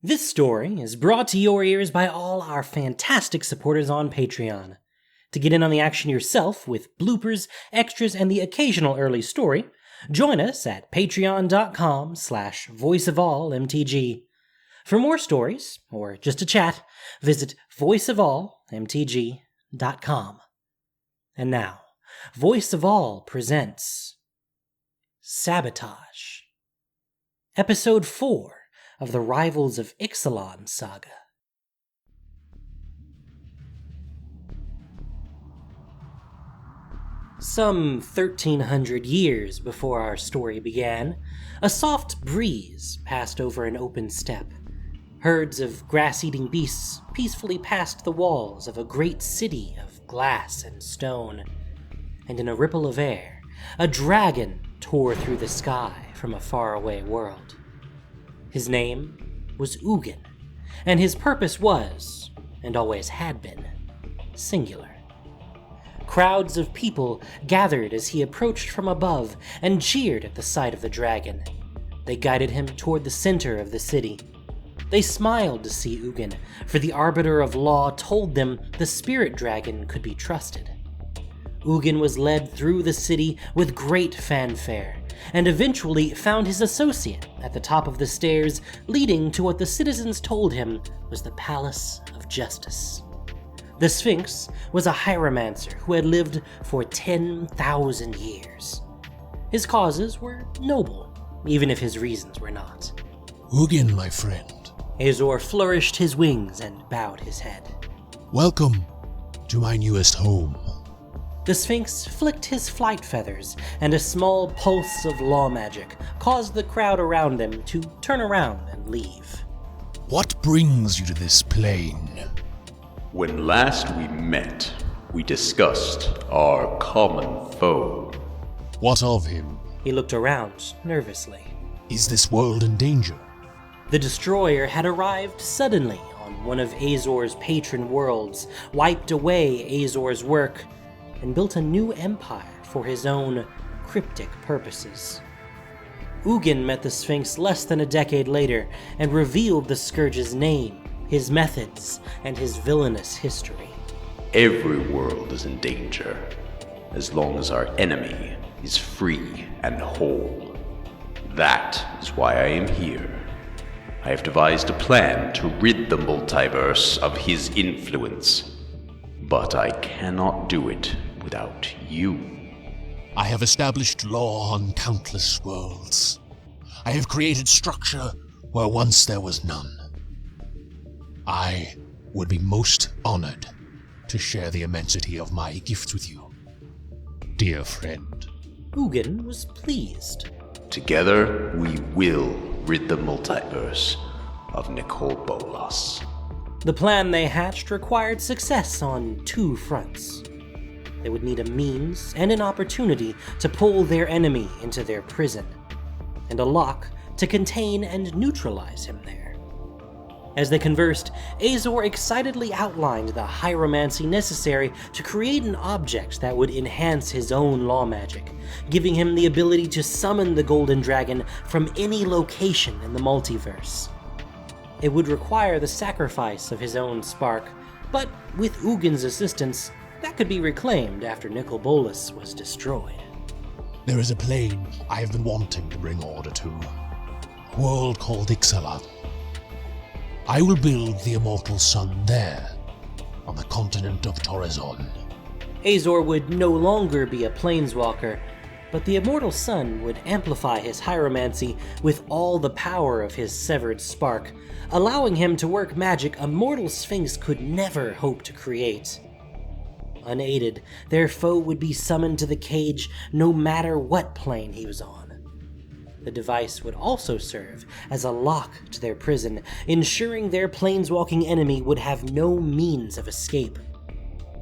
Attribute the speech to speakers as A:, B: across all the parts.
A: This story is brought to your ears by all our fantastic supporters on Patreon. To get in on the action yourself with bloopers, extras, and the occasional early story, join us at patreon.com/voiceofallmtg. For more stories, or just to chat, visit voiceofallmtg.com. And now, Voice of All presents Sabotage, Episode 4 of the Rivals of Ixalan saga. Some 1,300 years before our story began, a soft breeze passed over an open steppe. Herds of grass-eating beasts peacefully passed the walls of a great city of glass and stone. And in a ripple of air, a dragon tore through the sky from a faraway world. His name was Ugin, and his purpose was, and always had been, singular. Crowds of people gathered as he approached from above and cheered at the sight of the dragon. They guided him toward the center of the city. They smiled to see Ugin, for the arbiter of law told them the spirit dragon could be trusted. Ugin was led through the city with great fanfare, and eventually found his associate at the top of the stairs leading to what the citizens told him was the Palace of Justice. The Sphinx was a hieromancer who had lived for 10,000 years. His causes were noble, even if his reasons were not.
B: Ugin, my friend.
A: Azor flourished his wings and bowed his head.
B: Welcome to my newest home.
A: The Sphinx flicked his flight feathers, and a small pulse of law magic caused the crowd around them to turn around and leave.
B: What brings you to this plane?
C: When last we met, we discussed our common foe.
B: What of him?
A: He looked around nervously.
B: Is this world in danger?
A: The destroyer had arrived suddenly on one of Azor's patron worlds, wiped away Azor's work, and built a new empire for his own cryptic purposes. Ugin met the Sphinx less than a decade later and revealed the Scourge's name, his methods, and his villainous history.
C: Every world is in danger, as long as our enemy is free and whole. That is why I am here. I have devised a plan to rid the multiverse of his influence, but I cannot do it without you.
B: I have established law on countless worlds. I have created structure where once there was none. I would be most honored to share the immensity of my gifts with you, dear friend.
A: Ugin was pleased.
C: Together, we will rid the multiverse of Nicol Bolas.
A: The plan they hatched required success on two fronts. They would need a means and an opportunity to pull their enemy into their prison, and a lock to contain and neutralize him there. As they conversed, Azor excitedly outlined the hieromancy necessary to create an object that would enhance his own law magic, giving him the ability to summon the Golden Dragon from any location in the multiverse. It would require the sacrifice of his own spark, but with Ugin's assistance, that could be reclaimed after Nicol Bolas was destroyed.
B: There is a plane I have been wanting to bring order to. A world called Ixalan. I will build the immortal sun there, on the continent of Torrezon.
A: Azor would no longer be a planeswalker, but the immortal sun would amplify his hieromancy with all the power of his severed spark, allowing him to work magic a mortal Sphinx could never hope to create. Unaided, their foe would be summoned to the cage no matter what plane he was on. The device would also serve as a lock to their prison, ensuring their planeswalking enemy would have no means of escape.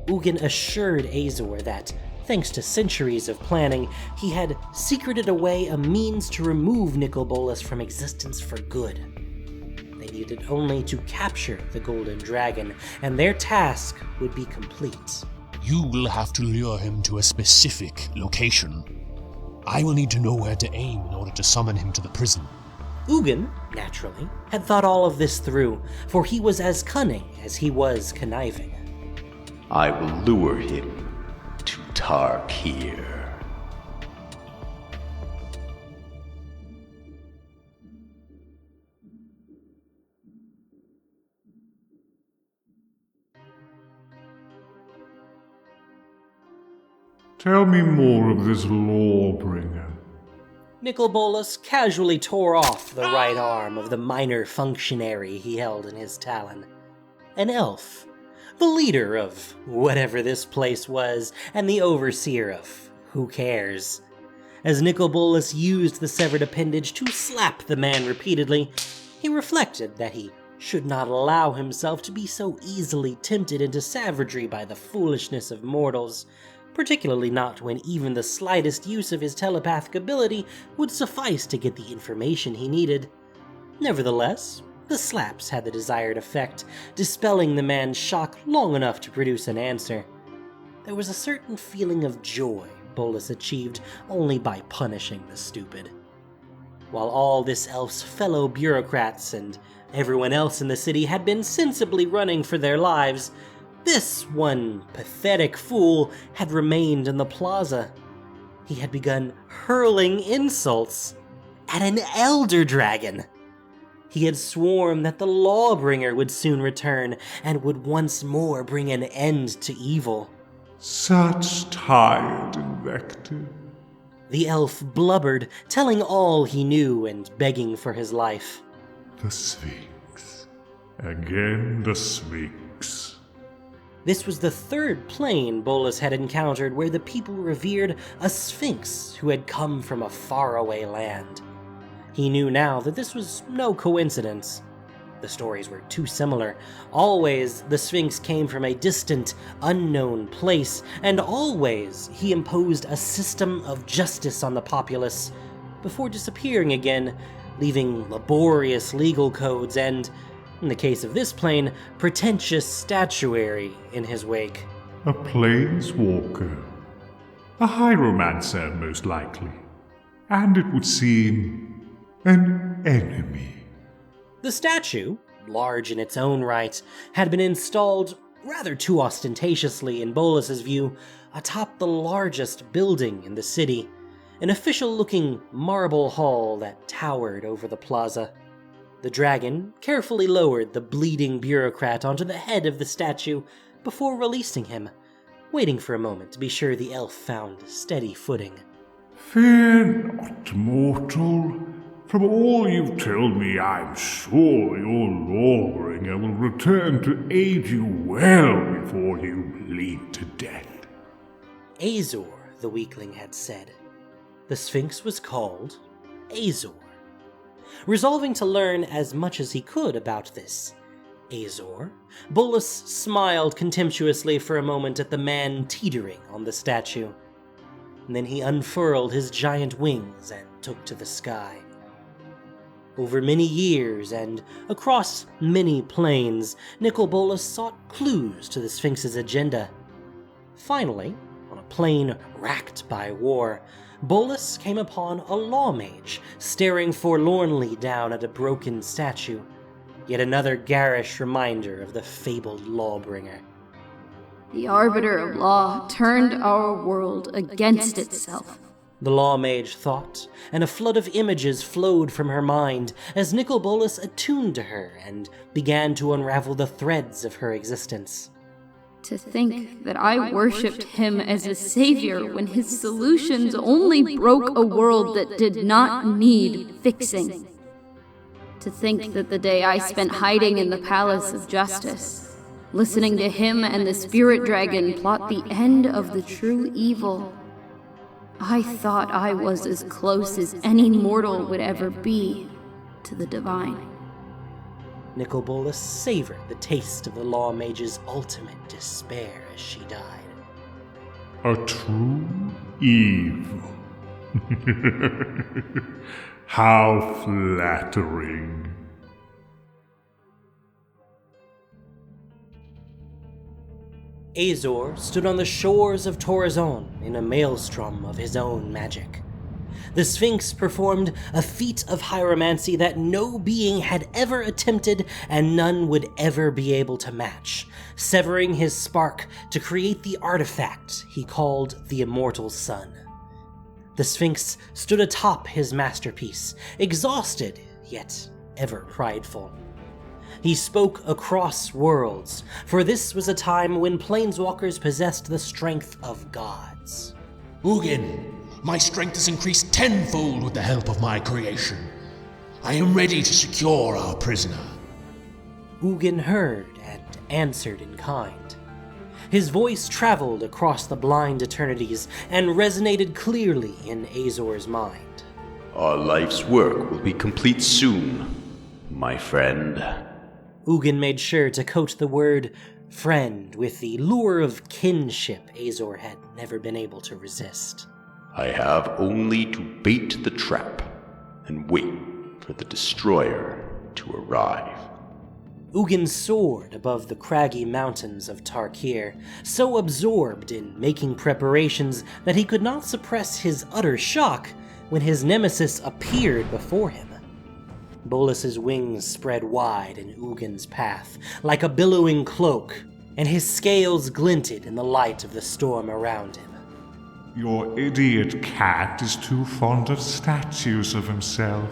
A: Ugin assured Azor that, thanks to centuries of planning, he had secreted away a means to remove Nicol Bolas from existence for good. They needed only to capture the Golden Dragon, and their task would be complete.
B: You will have to lure him to a specific location. I will need to know where to aim in order to summon him to the prison.
A: Ugin, naturally, had thought all of this through, for he was as cunning as he was conniving.
C: I will lure him to Tarkir.
D: Tell me more of this lawbringer.
A: Nicol casually tore off the right arm of the minor functionary he held in his talon. An elf, the leader of whatever this place was, and the overseer of who cares. As Nicol used the severed appendage to slap the man repeatedly, he reflected that he should not allow himself to be so easily tempted into savagery by the foolishness of mortals, particularly not when even the slightest use of his telepathic ability would suffice to get the information he needed. Nevertheless, the slaps had the desired effect, dispelling the man's shock long enough to produce an answer. There was a certain feeling of joy Bolus achieved only by punishing the stupid. While all this elf's fellow bureaucrats and everyone else in the city had been sensibly running for their lives, this one pathetic fool had remained in the plaza. He had begun hurling insults at an elder dragon. He had sworn that the Lawbringer would soon return and would once more bring an end to evil.
D: Such tired invective.
A: The elf blubbered, telling all he knew and begging for his life.
D: The Sphinx. Again the Sphinx.
A: This was the third plane Bolus had encountered where the people revered a sphinx who had come from a faraway land. He knew now that this was no coincidence. The stories were too similar. Always the sphinx came from a distant, unknown place, and always he imposed a system of justice on the populace, before disappearing again, leaving laborious legal codes and, in the case of this plane, pretentious statuary in his wake.
D: A planeswalker. A hieromancer, most likely. And it would seem an enemy.
A: The statue, large in its own right, had been installed rather too ostentatiously in Bolus's view atop the largest building in the city, an official-looking marble hall that towered over the plaza. The dragon carefully lowered the bleeding bureaucrat onto the head of the statue before releasing him, waiting for a moment to be sure the elf found steady footing.
D: Fear not, mortal. From all you've told me, I'm sure your lawbringer will return to aid you well before you bleed to death.
A: Azor, the weakling had said. The Sphinx was called Azor. Resolving to learn as much as he could about this Azor, Bolus smiled contemptuously for a moment at the man teetering on the statue. And then he unfurled his giant wings and took to the sky. Over many years and across many planes, Nicol sought clues to the Sphinx's agenda. Finally, on a plane racked by war, Bolus came upon a law mage staring forlornly down at a broken statue, yet another garish reminder of the fabled lawbringer.
E: The arbiter of law turned our world against itself.
A: The law mage thought, and a flood of images flowed from her mind as Nicol attuned to her and began to unravel the threads of her existence.
E: To think that I worshipped him as a savior when his solutions only broke a world that did not need fixing. To think that the day I spent hiding in the Palace of Justice, listening to him and the spirit dragon plot the end of the true evil, I thought I was as close as any mortal would ever be to the divine.
A: Nicol savored the taste of the law mage's ultimate despair as she died.
D: A true evil. How flattering.
A: Azor stood on the shores of Torazon in a maelstrom of his own magic. the Sphinx performed a feat of hieromancy that no being had ever attempted and none would ever be able to match, severing his spark to create the artifact he called the Immortal Sun. The Sphinx stood atop his masterpiece, exhausted, yet ever prideful. He spoke across worlds, for this was a time when planeswalkers possessed the strength of gods.
B: Ugin, my strength has increased tenfold with the help of my creation. I am ready to secure our prisoner.
A: Ugin heard and answered in kind. His voice traveled across the blind eternities and resonated clearly in Azor's mind.
C: Our life's work will be complete soon, my friend.
A: Ugin made sure to coat the word friend with the lure of kinship Azor had never been able to resist.
C: I have only to bait the trap and wait for the destroyer to arrive.
A: Ugin soared above the craggy mountains of Tarkir, so absorbed in making preparations that he could not suppress his utter shock when his nemesis appeared before him. Bolas's wings spread wide in Ugin's path, like a billowing cloak, and his scales glinted in the light of the storm around him.
D: Your idiot cat is too fond of statues of himself.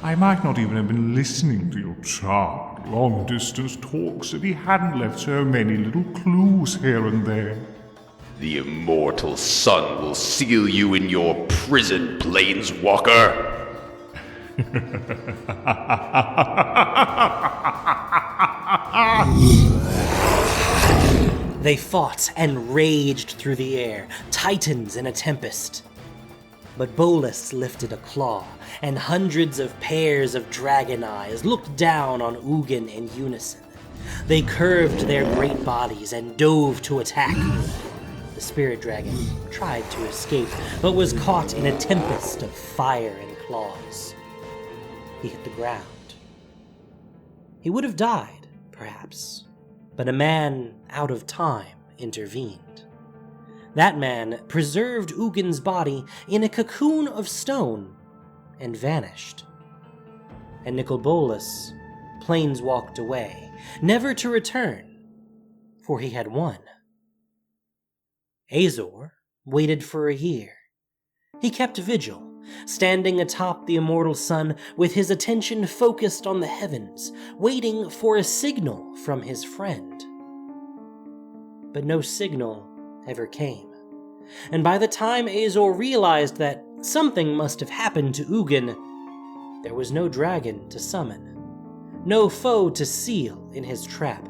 D: I might not even have been listening to your charmed long-distance talks if he hadn't left so many little clues here and there.
C: The Immortal Sun will seal you in your prison, Planeswalker!
A: They fought and raged through the air, titans in a tempest. But Bolas lifted a claw, and hundreds of pairs of dragon eyes looked down on Ugin in unison. They curved their great bodies and dove to attack. The spirit dragon tried to escape, but was caught in a tempest of fire and claws. He hit the ground. He would have died, perhaps, but a man out of time intervened. That man preserved Ugin's body in a cocoon of stone and vanished. And Nicol Bolas planeswalked away, never to return, for he had won. Azor waited for a year. He kept vigil, standing atop the Immortal Sun with his attention focused on the heavens, waiting for a signal from his friend. But no signal ever came, and by the time Azor realized that something must have happened to Ugin, there was no dragon to summon, no foe to seal in his trap,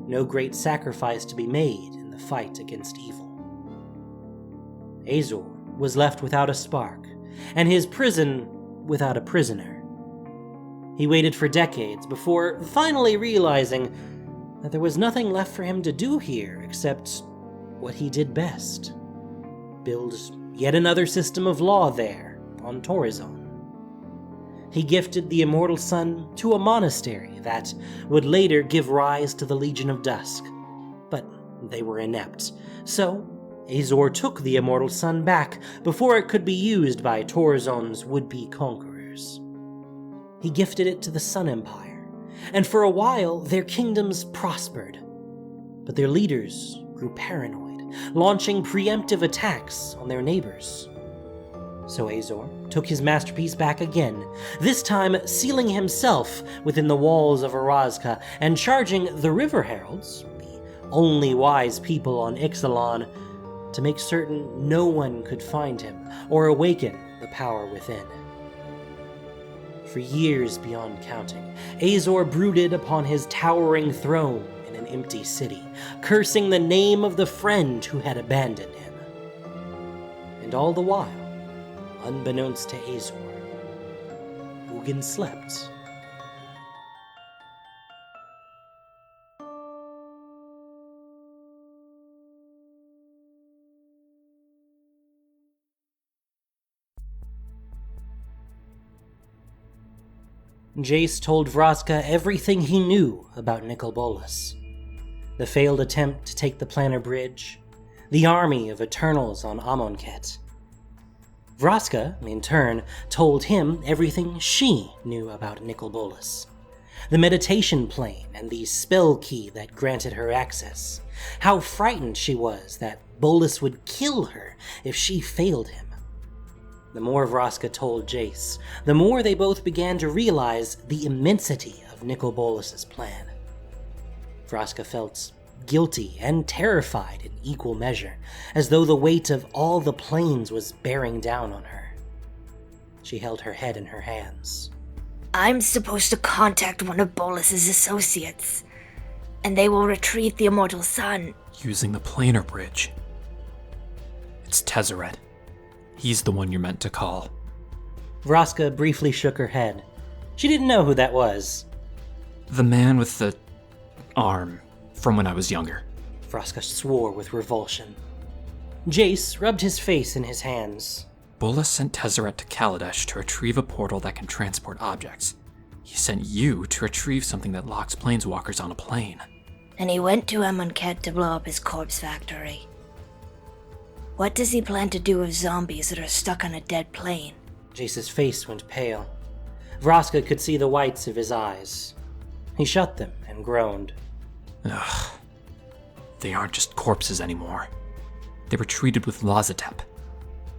A: no great sacrifice to be made in the fight against evil. Azor was left without a spark, and his prison without a prisoner. He waited for decades before finally realizing that there was nothing left for him to do here except what he did best: build yet another system of law there on Torrizon. He gifted the Immortal Sun to a monastery that would later give rise to the Legion of Dusk, but they were inept, so Azor took the Immortal Sun back before it could be used by Torrizon's would-be conquerors. He gifted it to the Sun Empire, and for a while their kingdoms prospered, but their leaders grew paranoid, launching preemptive attacks on their neighbors. So Azor took his masterpiece back again, this time sealing himself within the walls of Vraska and charging the River Heralds, the only wise people on Ixalan, to make certain no one could find him or awaken the power within. For years beyond counting, Azor brooded upon his towering throne in an empty city, cursing the name of the friend who had abandoned him. And all the while, unbeknownst to Azor, Ugin slept. Jace told Vraska everything he knew about Nicol Bolas. The failed attempt to take the Planar Bridge, the army of Eternals on Amonkhet. Vraska, in turn, told him everything she knew about Nicol Bolas. The meditation plane and the spell key that granted her access. How frightened she was that Bolas would kill her if she failed him. The more Vraska told Jace, the more they both began to realize the immensity of Nicol Bolas's plan. Vraska felt guilty and terrified in equal measure, as though the weight of all the planes was bearing down on her. She held her head in her hands.
F: I'm supposed to contact one of Bolas's associates, and they will retrieve the immortal sun.
G: Using the planar bridge. It's Tezzeret. He's the one you're meant to call.
A: Vraska briefly shook her head. She didn't know who that was.
G: The man with the arm from when I was younger.
A: Vraska swore with revulsion. Jace rubbed his face in his hands.
G: Bolas sent Tezzeret to Kaladesh to retrieve a portal that can transport objects. He sent you to retrieve something that locks planeswalkers on a plane.
F: And he went to Amonkhet to blow up his corpse factory. What does he plan to do with zombies that are stuck on a dead plane?
A: Jace's face went pale. Vraska could see the whites of his eyes. He shut them and groaned.
G: Ugh. They aren't just corpses anymore. They were treated with Lazatep.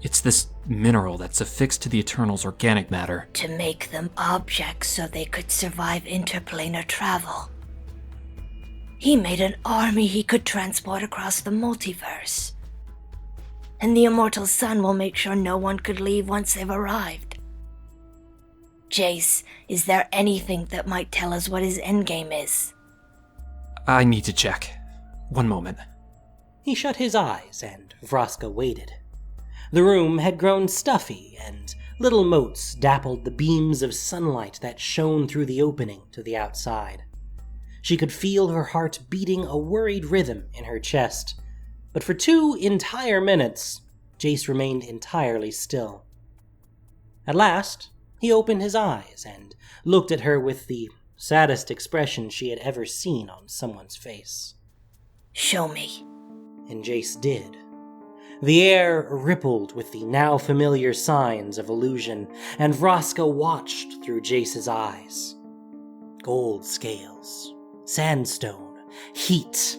G: It's this mineral that's affixed to the Eternal's organic matter.
F: To make them objects so they could survive interplanar travel. He made an army he could transport across the multiverse. And the immortal sun will make sure no one could leave once they've arrived. Jace, is there anything that might tell us what his endgame is?
G: I need to check. One moment.
A: He shut his eyes, and Vraska waited. The room had grown stuffy, and little motes dappled the beams of sunlight that shone through the opening to the outside. She could feel her heart beating a worried rhythm in her chest, but for 2 entire minutes, Jace remained entirely still. At last, he opened his eyes and looked at her with the saddest expression she had ever seen on someone's face.
F: Show me.
A: And Jace did. The air rippled with the now familiar signs of illusion, and Vraska watched through Jace's eyes. Gold scales, sandstone, heat,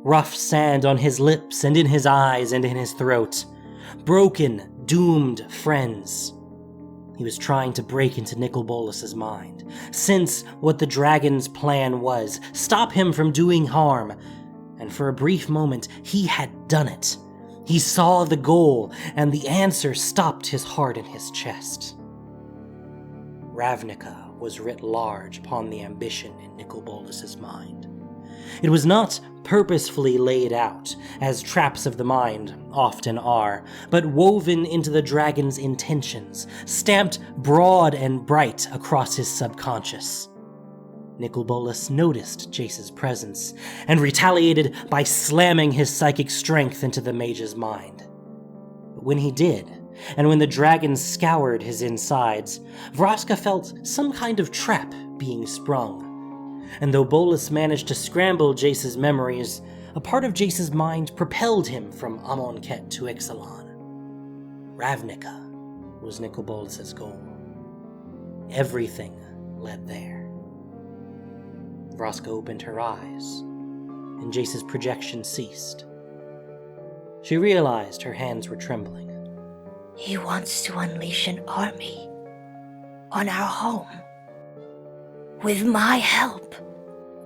A: rough sand on his lips and in his eyes and in his throat. Broken, doomed friends. He was trying to break into Nicol Bolas's mind, sense what the dragon's plan was, stop him from doing harm, and for a brief moment he had done it. He saw the goal, and the answer stopped his heart in his chest. Ravnica was writ large upon the ambition in Nicol Bolas's mind. It was not purposefully laid out, as traps of the mind often are, but woven into the dragon's intentions, stamped broad and bright across his subconscious. Nicol Bolas noticed Jace's presence, and retaliated by slamming his psychic strength into the mage's mind. But when he did, and when the dragon scoured his insides, Vraska felt some kind of trap being sprung. And though Bolas managed to scramble Jace's memories, a part of Jace's mind propelled him from Amonkhet to Ixalan. Ravnica was Nicol Bolas's goal. Everything led there. Vraska opened her eyes, and Jace's projection ceased. She realized her hands were trembling.
F: He wants to unleash an army on our home. With my help.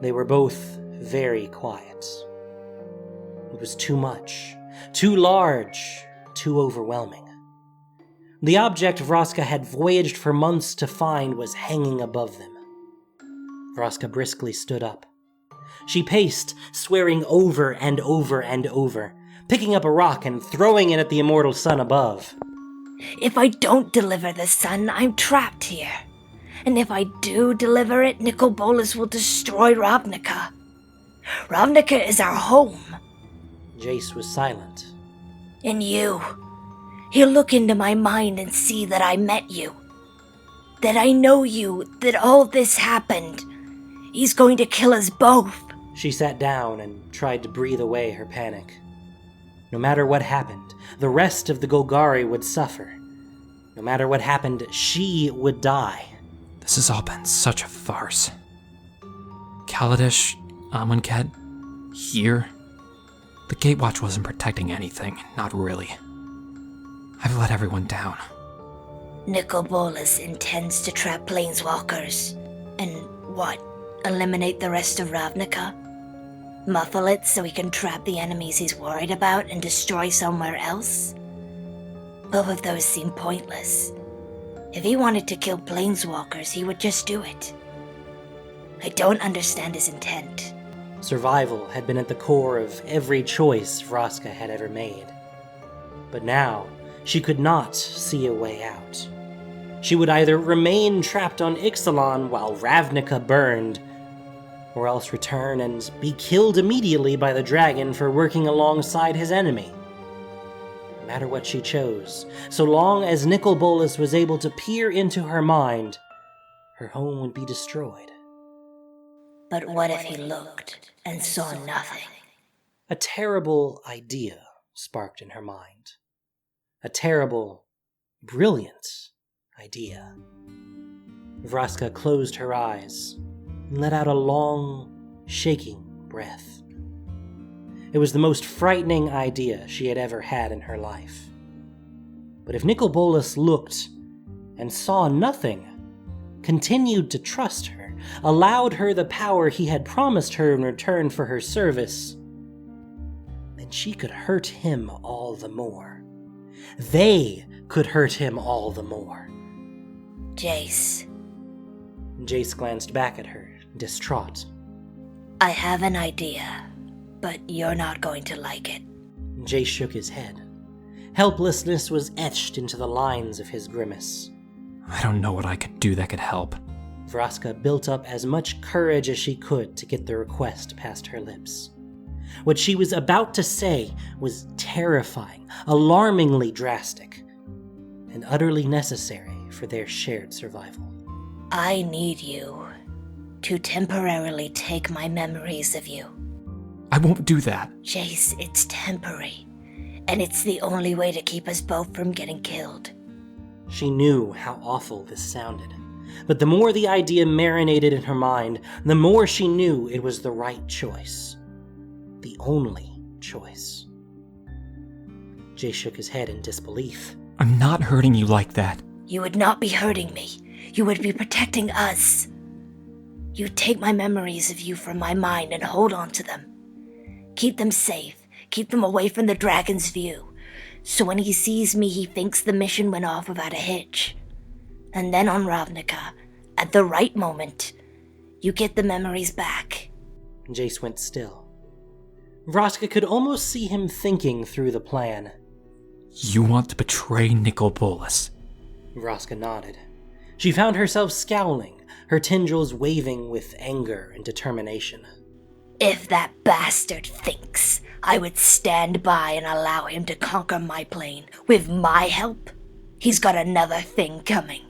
A: They were both very quiet. It was too much, too large, too overwhelming. The object Vraska had voyaged for months to find was hanging above them. Vraska briskly stood up. She paced, swearing over and over and over, picking up a rock and throwing it at the immortal sun above.
F: If I don't deliver the sun, I'm trapped here. And if I do deliver it, Nicol Bolas will destroy Ravnica. Ravnica is our home.
A: Jace was silent.
F: And you. He'll look into my mind and see that I met you. That I know you, that all this happened. He's going to kill us both.
A: She sat down and tried to breathe away her panic. No matter what happened, the rest of the Golgari would suffer, No matter what happened, she would die.
G: This has all been such a farce. Kaladesh, Amonkhet, here. The Gatewatch wasn't protecting anything, not really. I've let everyone down.
F: Nicobolus intends to trap planeswalkers. And what? Eliminate the rest of Ravnica? Muffle it so he can trap the enemies he's worried about and destroy somewhere else? Both of those seem pointless. If he wanted to kill planeswalkers, he would just do it. I don't understand his intent.
A: Survival had been at the core of every choice Vraska had ever made. But now, she could not see a way out. She would either remain trapped on Ixalan while Ravnica burned, or else return and be killed immediately by the dragon for working alongside his enemy. No matter what she chose, so long as Nicobolus was able to peer into her mind, her home would be destroyed.
F: But what if he looked and saw nothing?
A: A terrible idea sparked in her mind. A terrible, brilliant idea. Vraska closed her eyes and let out a long, shaking breath. It was the most frightening idea she had ever had in her life. But if Nicobolus looked and saw nothing, continued to trust her, allowed her the power he had promised her in return for her service, then she could hurt him all the more. They could hurt him all the more.
F: Jace.
A: Jace glanced back at her, distraught.
F: I have an idea, but you're not going to like it.
A: Jace shook his head. Helplessness was etched into the lines of his grimace.
G: I don't know what I could do that could help.
A: Vraska built up as much courage as she could to get the request past her lips. What she was about to say was terrifying, alarmingly drastic, and utterly necessary for their shared survival.
F: I need you to temporarily take my memories of you.
G: I won't do that.
F: Jace, it's temporary, and it's the only way to keep us both from getting killed.
A: She knew how awful this sounded, but the more the idea marinated in her mind, the more she knew it was the right choice. The only choice. Jay shook his head in disbelief.
G: I'm not hurting you like that.
F: You would not be hurting me. You would be protecting us. You'd take my memories of you from my mind and hold on to them. Keep them safe. Keep them away from the dragon's view. So when he sees me, he thinks the mission went off without a hitch. And then on Ravnica, at the right moment, you get the memories back.
A: Jace went still. Vraska could almost see him thinking through the plan.
G: You want to betray Nicobolus?
A: Vraska nodded. She found herself scowling, her tendrils waving with anger and determination.
F: If that bastard thinks I would stand by and allow him to conquer my plane with my help, he's got another thing coming.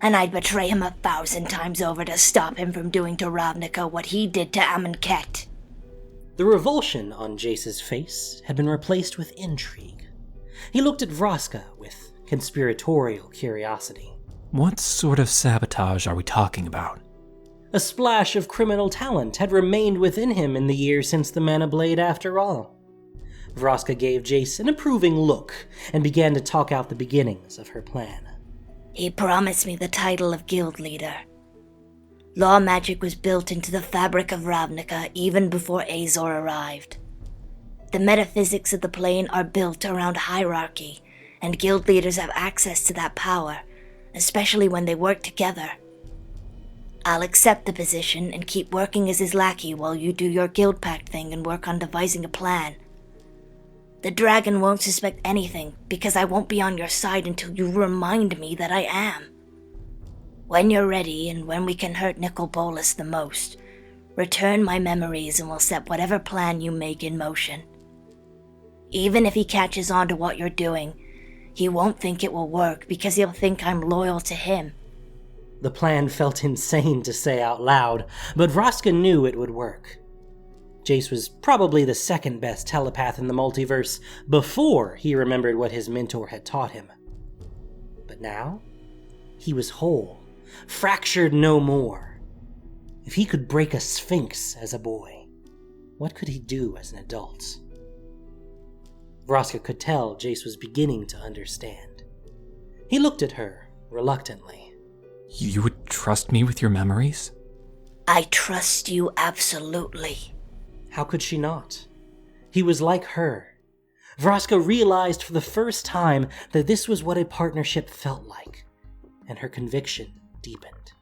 F: And I'd betray him 1,000 times over to stop him from doing to Ravnica what he did to Amonkhet.
A: The revulsion on Jace's face had been replaced with intrigue. He looked at Vraska with conspiratorial curiosity.
G: What sort of sabotage are we talking about?
A: A splash of criminal talent had remained within him in the years since the Mana Blade after all. Vraska gave Jace an approving look and began to talk out the beginnings of her plan.
F: He promised me the title of guild leader. Law magic was built into the fabric of Ravnica even before Azor arrived. The metaphysics of the plane are built around hierarchy, and guild leaders have access to that power, especially when they work together. I'll accept the position and keep working as his lackey while you do your guild pact thing and work on devising a plan. The dragon won't suspect anything because I won't be on your side until you remind me that I am. When you're ready and when we can hurt Nicobolus the most, return my memories and we'll set whatever plan you make in motion. Even if he catches on to what you're doing, he won't think it will work because he'll think I'm loyal to him.
A: The plan felt insane to say out loud, but Vraska knew it would work. Jace was probably the second best telepath in the multiverse before he remembered what his mentor had taught him. but now he was whole, fractured no more. If he could break a sphinx as a boy, what could he do as an adult? Vraska could tell Jace was beginning to understand. He looked at her reluctantly.
G: You would trust me with your memories?
F: I trust you absolutely.
A: How could she not? He was like her. Vraska realized for the first time that this was what a partnership felt like, and her conviction deepened.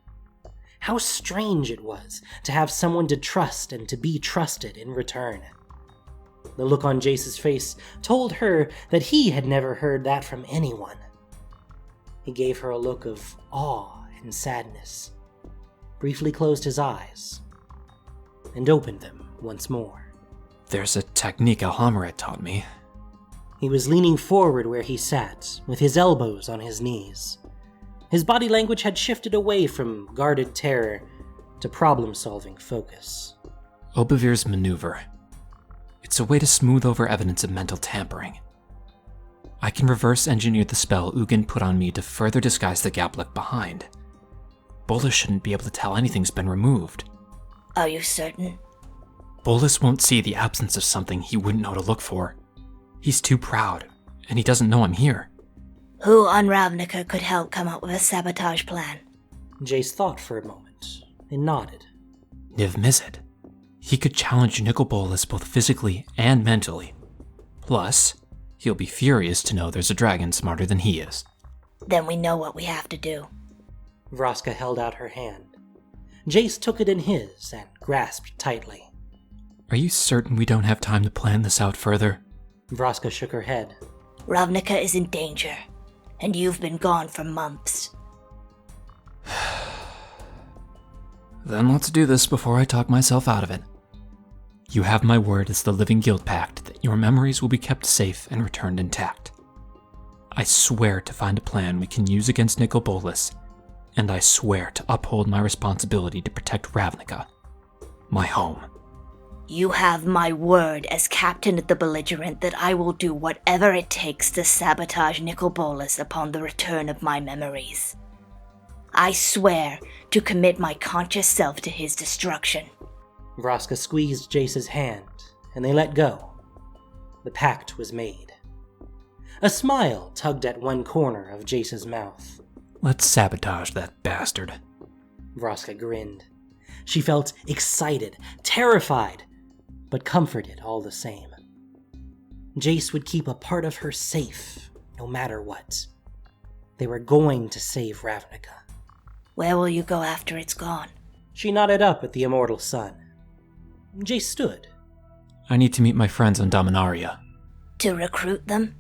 A: How strange it was to have someone to trust and to be trusted in return. The look on Jace's face told her that he had never heard that from anyone. He gave her a look of awe and sadness, briefly closed his eyes, and opened them once more.
G: There's a technique Alhamra taught me.
A: He was leaning forward where he sat, with his elbows on his knees. His body language had shifted away from guarded terror to problem-solving focus.
G: Obevir's maneuver. It's a way to smooth over evidence of mental tampering. I can reverse engineer the spell Ugin put on me to further disguise the gap left behind. Bolus shouldn't be able to tell anything's been removed.
F: Are you certain?
G: Bolus won't see the absence of something he wouldn't know to look for. He's too proud, and he doesn't know I'm here.
F: Who on Ravnica could help come up with a sabotage plan?
A: Jace thought for a moment, and nodded.
G: Niv Mizzet. He could challenge Bolus both physically and mentally. Plus, he'll be furious to know there's a dragon smarter than he is.
F: Then we know what we have to do.
A: Vraska held out her hand. Jace took it in his and grasped tightly.
G: Are you certain we don't have time to plan this out further?
A: Vraska shook her head.
F: Ravnica is in danger, and you've been gone for months.
G: Then let's do this before I talk myself out of it. You have my word as the Living Guild Pact that your memories will be kept safe and returned intact. I swear to find a plan we can use against Bolus, and I swear to uphold my responsibility to protect Ravnica, my home.
F: You have my word as captain of the belligerent that I will do whatever it takes to sabotage Bolus upon the return of my memories. I swear to commit my conscious self to his destruction.
A: Vraska squeezed Jace's hand, and they let go. The pact was made. A smile tugged at one corner of Jace's mouth.
G: Let's sabotage that bastard.
A: Vraska grinned. She felt excited, terrified, but comforted all the same. Jace would keep a part of her safe, no matter what. They were going to save Ravnica.
F: Where will you go after it's gone?
A: She nodded up at the immortal sun. Jace stood.
G: I need to meet my friends on Dominaria.
F: To recruit them?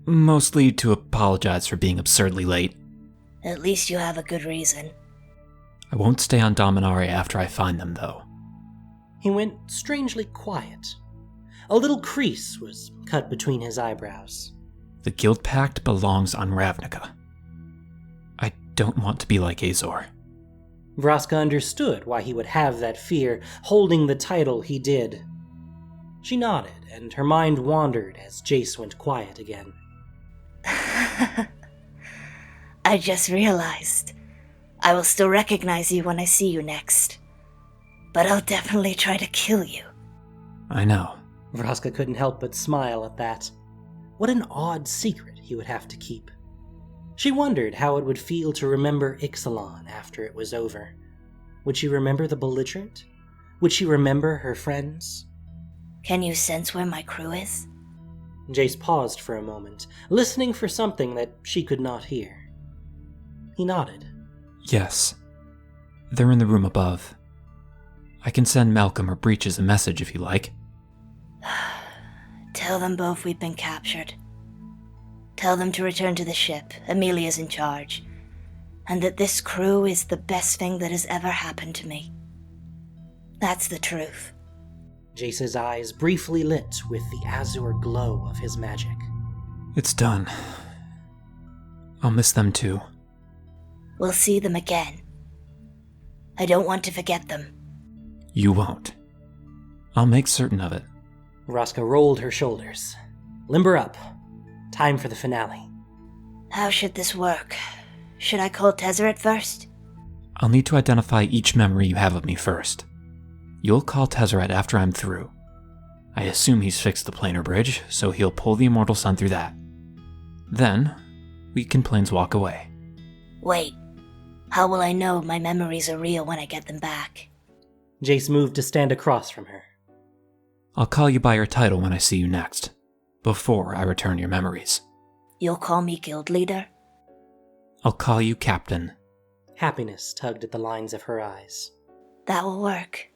G: Mostly to apologize for being absurdly late.
F: At least you have a good reason.
G: I won't stay on Dominaria after I find them, though.
A: He went strangely quiet. A little crease was cut between his eyebrows.
G: The Guild Pact belongs on Ravnica. I don't want to be like Azor.
A: Vraska understood why he would have that fear, holding the title he did. She nodded, and her mind wandered as Jace went quiet again.
F: I just realized. I will still recognize you when I see you next. But I'll definitely try to kill you.
G: I know.
A: Vraska couldn't help but smile at that. What an odd secret he would have to keep. She wondered how it would feel to remember Ixalan after it was over. Would she remember the belligerent? Would she remember her friends?
F: Can you sense where my crew is?
A: Jace paused for a moment, listening for something that she could not hear. He nodded.
G: Yes. They're in the room above. I can send Malcolm or Breaches a message if you like.
F: Tell them both we've been captured. Tell them to return to the ship. Amelia's in charge. And that this crew is the best thing that has ever happened to me. That's the truth.
A: Jace's eyes briefly lit with the azure glow of his magic.
G: It's done. I'll miss them too.
F: We'll see them again. I don't want to forget them.
G: You won't. I'll make certain of it.
A: Vraska rolled her shoulders. Limber up. Time for the finale.
F: How should this work? Should I call Tezzeret first?
G: I'll need to identify each memory you have of me first. You'll call Tezzeret after I'm through. I assume he's fixed the planar bridge, so he'll pull the immortal sun through that. Then, we can planeswalk away.
F: Wait. How will I know my memories are real when I get them back?
A: Jace moved to stand across from her.
G: I'll call you by your title when I see you next, before I return your memories.
F: You'll call me guild leader?
G: I'll call you Captain.
A: Happiness tugged at the lines of her eyes.
F: That will work.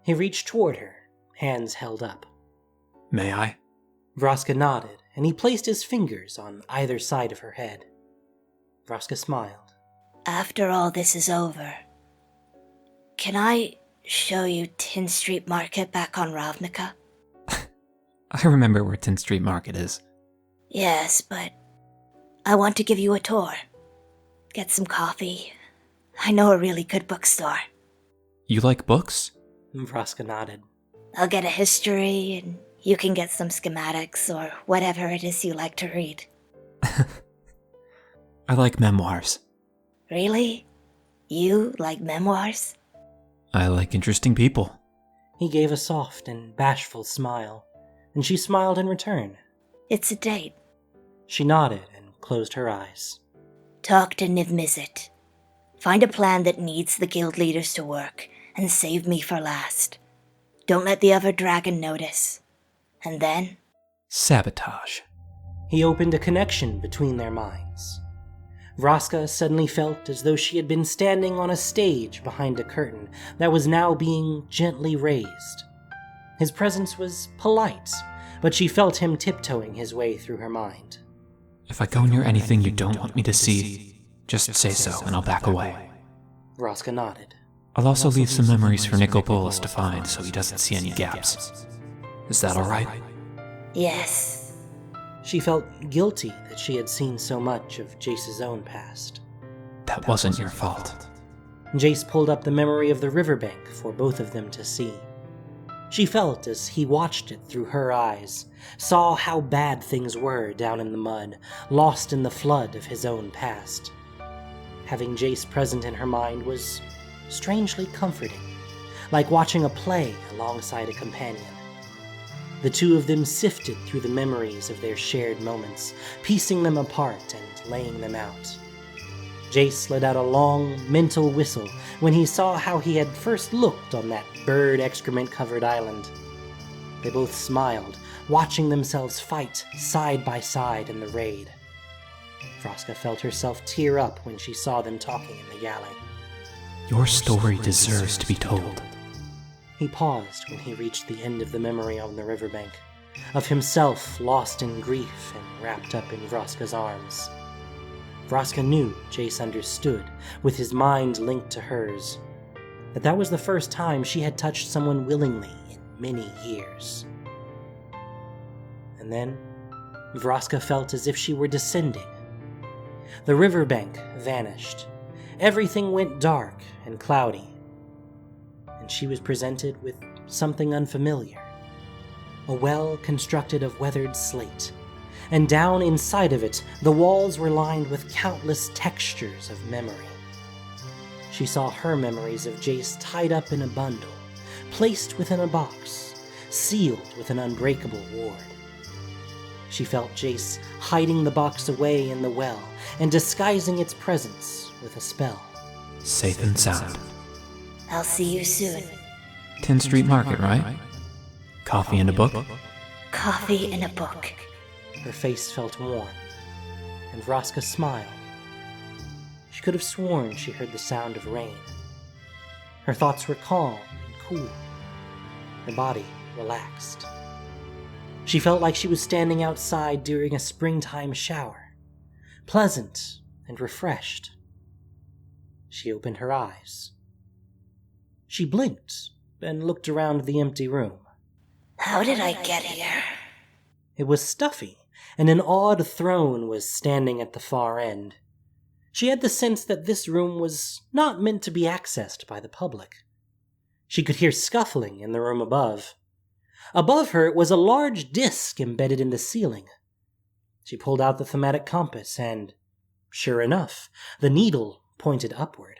A: He reached toward her, hands held up.
G: May I?
A: Vraska nodded, and he placed his fingers on either side of her head. Vraska smiled.
F: After all this is over, can I show you Tin Street Market back on Ravnica?
G: I remember where Tin Street Market is.
F: Yes, but I want to give you a tour. Get some coffee. I know a really good bookstore.
G: You like books?
A: Vraska nodded.
F: I'll get a history, and you can get some schematics or whatever it is you like to read.
G: I like memoirs.
F: Really? You like memoirs?
G: I like interesting people.
A: He gave a soft and bashful smile, and she smiled in return.
F: It's a date.
A: She nodded and closed her eyes.
F: Talk to Niv Mizzet. Find a plan that needs the guild leaders to work, and save me for last. Don't let the other dragon notice. And then?
G: Sabotage.
A: He opened a connection between their minds. Vraska suddenly felt as though she had been standing on a stage behind a curtain that was now being gently raised. His presence was polite, but she felt him tiptoeing his way through her mind.
G: If I go near anything you don't want me to see, just say so and I'll back away.
A: Vraska nodded.
G: I'll also leave some memories for Nicopolis to find so he doesn't see any gaps. Is that alright?
F: Yes.
A: She felt guilty that she had seen so much of Jace's own past.
G: That wasn't your fault.
A: Jace pulled up the memory of the riverbank for both of them to see. She felt as he watched it through her eyes, saw how bad things were down in the mud, lost in the flood of his own past. Having Jace present in her mind was strangely comforting, like watching a play alongside a companion. The two of them sifted through the memories of their shared moments, piecing them apart and laying them out. Jace let out a long, mental whistle when he saw how he had first looked on that bird excrement-covered island. They both smiled, watching themselves fight side by side in the raid. Vraska felt herself tear up when she saw them talking in the galley.
G: Your story deserves to be told.
A: He paused when he reached the end of the memory on the riverbank, of himself lost in grief and wrapped up in Vraska's arms. Vraska knew Jace understood, with his mind linked to hers, that was the first time she had touched someone willingly in many years. And then, Vraska felt as if she were descending. The riverbank vanished. Everything went dark and cloudy. And she was presented with something unfamiliar. A well constructed of weathered slate, and down inside of it, the walls were lined with countless textures of memory. She saw her memories of Jace tied up in a bundle, placed within a box, sealed with an unbreakable ward. She felt Jace hiding the box away in the well and disguising its presence with a spell.
G: Safe and sound.
F: I'll see you soon.
G: Tin Street Market, right? Coffee and a book?
F: Coffee and a book.
A: Her face felt warm, and Vraska smiled. She could have sworn she heard the sound of rain. Her thoughts were calm and cool. Her body relaxed. She felt like she was standing outside during a springtime shower, pleasant and refreshed. She opened her eyes. She blinked and looked around the empty room.
F: How did I get here?
A: It was stuffy, and an odd throne was standing at the far end. She had the sense that this room was not meant to be accessed by the public. She could hear scuffling in the room above. Above her was a large disc embedded in the ceiling. She pulled out the thematic compass and Sure enough, the needle pointed upward.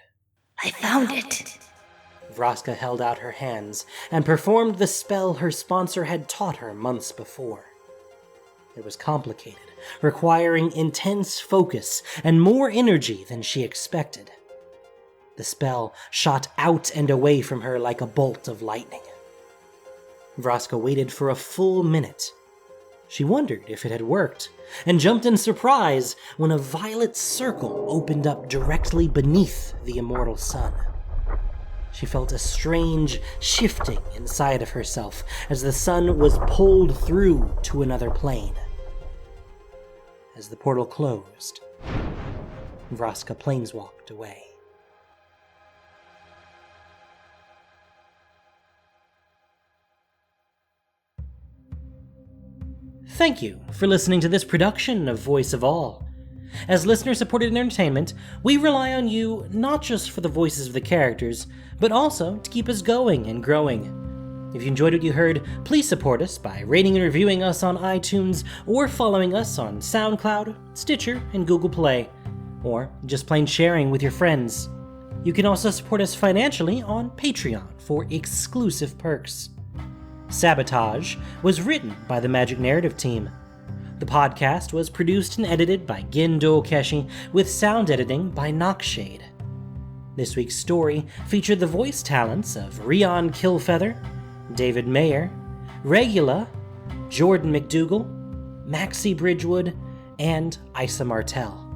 F: I found it.
A: Vraska held out her hands and performed the spell her sponsor had taught her months before. It was complicated, requiring intense focus and more energy than she expected. The spell shot out and away from her like a bolt of lightning. Vraska waited for a full minute. She wondered if it had worked, and jumped in surprise when a violet circle opened up directly beneath the immortal sun. She felt a strange shifting inside of herself as the sun was pulled through to another plane. As the portal closed, Vraska planeswalked away. Thank you for listening to this production of Voice of All. As listener-supported entertainment, we rely on you not just for the voices of the characters, but also to keep us going and growing. If you enjoyed what you heard, please support us by rating and reviewing us on iTunes or following us on SoundCloud, Stitcher, and Google Play, or just plain sharing with your friends. You can also support us financially on Patreon for exclusive perks. Sabotage was written by the Magic Narrative team. The podcast was produced and edited by Gendo Keshi, with sound editing by Noxshade. This week's story featured the voice talents of Rion Killfeather, David Mayer, Regula, Jordan McDougall, Maxie Bridgewood, and Isa Martell.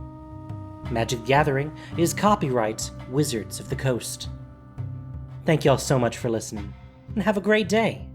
A: Magic the Gathering is copyright Wizards of the Coast. Thank y'all so much for listening, and have a great day.